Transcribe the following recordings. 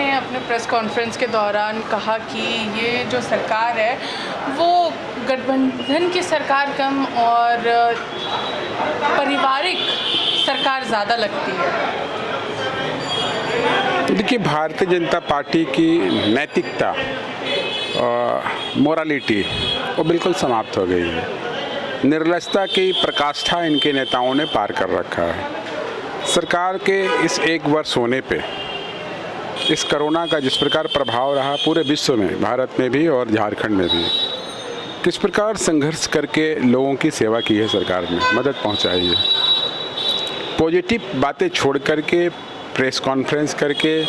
ने अपने press conference के दौरान कहा कि ये जो सरकार है वो गठबंधन की सरकार कम और पारिवारिक सरकार ज़्यादा लगती है। देखिए, भारतीय जनता पार्टी की नैतिकता मोरालिटी वो बिल्कुल समाप्त हो गई है। निर्लजता की प्रकाष्ठा इनके नेताओं ने पार कर रखा है। सरकार के इस एक वर्ष होने पे इस कोरोना का जिस प्रकार प्रभाव रहा पूरे विश्व में, भारत में भी और झारखंड में भी, किस प्रकार संघर्ष करके लोगों की सेवा की है सरकार ने, मदद पहुंचाई है। पॉजिटिव बातें छोड़ करके प्रेस कॉन्फ्रेंस करके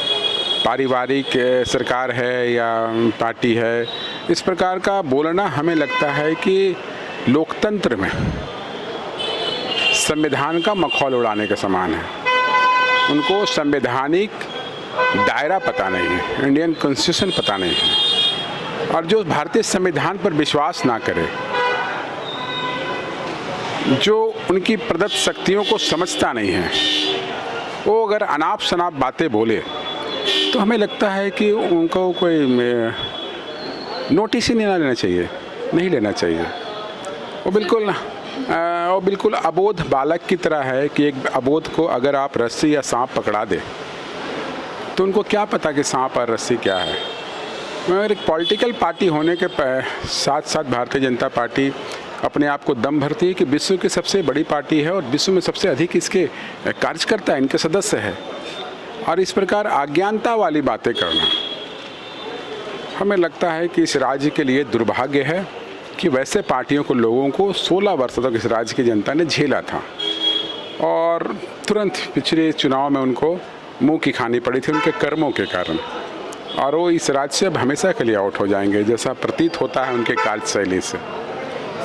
पारिवारिक सरकार है या पार्टी है, इस प्रकार का बोलना हमें लगता है कि लोकतंत्र में संविधान का मखौल उड़ाने के समान है। उनको संवैधानिक दायरा पता नहीं है, इंडियन कॉन्स्टिट्यूशन पता नहीं है, और जो भारतीय संविधान पर विश्वास ना करे, जो उनकी प्रदत्त शक्तियों को समझता नहीं है, वो अगर अनाप शनाप बातें बोले तो हमें लगता है कि उनको कोई नोटिस ही नहीं लेना चाहिए, नहीं लेना चाहिए। वो बिल्कुल अबोध बालक की तरह है कि एक अबोध को अगर आप रस्सी या सांप पकड़ा दे तो उनको क्या पता कि सांप और रस्सी क्या है। मगर एक पॉलिटिकल पार्टी होने के साथ साथ भारतीय जनता पार्टी अपने आप को दम भरती है कि विश्व की सबसे बड़ी पार्टी है और विश्व में सबसे अधिक इसके कार्यकर्ता है, इनके सदस्य है, और इस प्रकार अज्ञानता वाली बातें करना हमें लगता है कि इस राज्य के लिए दुर्भाग्य है कि वैसे पार्टियों को, लोगों को 16 वर्ष तक इस राज्य की जनता ने झेला था और तुरंत पिछले चुनाव में उनको मुंह की खानी पड़ी थी उनके कर्मों के कारण, और वो इस राज्य से अब हमेशा के लिए आउट हो जाएंगे, जैसा प्रतीत होता है उनके कार्यशैली से।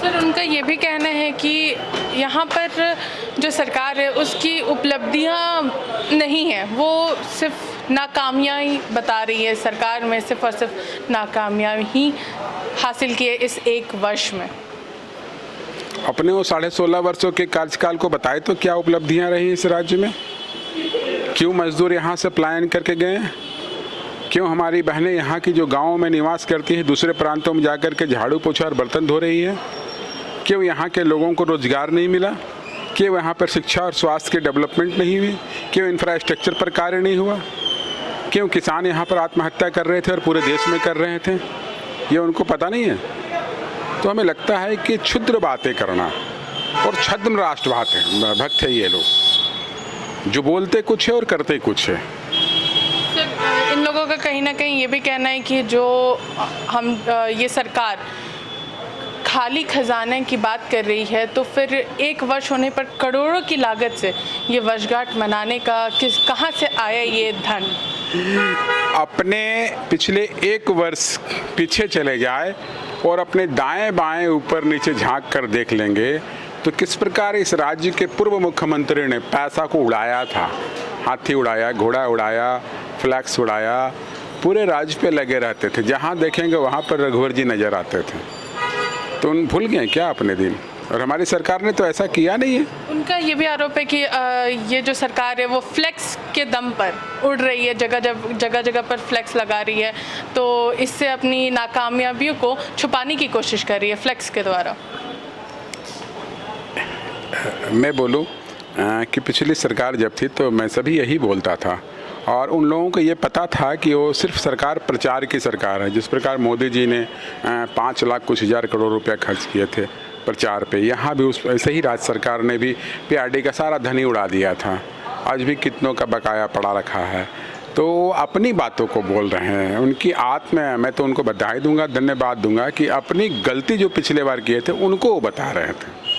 सर, उनका ये भी कहना है कि यहाँ पर जो सरकार है उसकी उपलब्धियाँ नहीं हैं, वो सिर्फ नाकामियाँ ही बता रही है। सरकार में सिर्फ और सिर्फ नाकामियाँ ही हासिल किए इस एक वर्ष में। अपने वो 16.5 वर्षों के कार्यकाल को बताए तो क्या उपलब्धियाँ रही इस राज्य में? क्यों मजदूर यहाँ से पलायन करके गए? क्यों हमारी बहनें यहाँ की जो गाँव में निवास करती हैं दूसरे प्रांतों में जाकर के झाड़ू पोछा और बर्तन धो रही है? क्यों यहाँ के लोगों को रोजगार नहीं मिला? क्यों यहाँ पर शिक्षा और स्वास्थ्य की डेवलपमेंट नहीं हुई? क्यों इंफ्रास्ट्रक्चर पर कार्य नहीं हुआ? क्यों किसान यहाँ पर आत्महत्या कर रहे थे और पूरे देश में कर रहे थे? ये उनको पता नहीं है। तो हमें लगता है कि क्षुद्र बातें करना और छद्म राष्ट्रवाद भक्त है ये लोग, जो बोलते कुछ है और करते कुछ है। इन लोगों का कहीं ना कहीं ये भी कहना है कि जो ये सरकार खाली खजाने की बात कर रही है, तो फिर एक वर्ष होने पर करोड़ों की लागत से ये वर्षगांठ मनाने का कहाँ से आया ये धन? अपने पिछले एक वर्ष पीछे चले जाए और अपने दाएं बाएं ऊपर नीचे झांक कर देख लेंगे तो किस प्रकार इस राज्य के पूर्व मुख्यमंत्री ने पैसा को उड़ाया था। हाथी उड़ाया, घोड़ा उड़ाया, फ्लैक्स उड़ाया, पूरे राज्य पे लगे रहते थे, जहाँ देखेंगे वहाँ पर रघुवर जी नजर आते थे। तो उन भूल गए क्या अपने दिन? और हमारी सरकार ने तो ऐसा किया नहीं है। उनका ये भी आरोप है कि ये जो सरकार है वो फ्लेक्स के दम पर उड़ रही है, जगह जगह पर फ्लेक्स लगा रही है, तो इससे अपनी नाकामयाबियों को छुपाने की कोशिश कर रही है फ्लेक्स के द्वारा। मैं बोलूं कि पिछली सरकार जब थी तो मैं सभी यही बोलता था, और उन लोगों को ये पता था कि वो सिर्फ सरकार प्रचार की सरकार है। जिस प्रकार मोदी जी ने 5 लाख कुछ हज़ार करोड़ रुपया खर्च किए थे प्रचार पे, यहाँ भी ऐसे ही राज्य सरकार ने भी पीआरडी का सारा धन ही उड़ा दिया था। आज भी कितनों का बकाया पड़ा रखा है। तो अपनी बातों को बोल रहे हैं, उनकी मैं तो उनको बधाई दूंगा, धन्यवाद दूंगा कि अपनी गलती जो पिछले बार किए थे उनको वो बता रहे थे।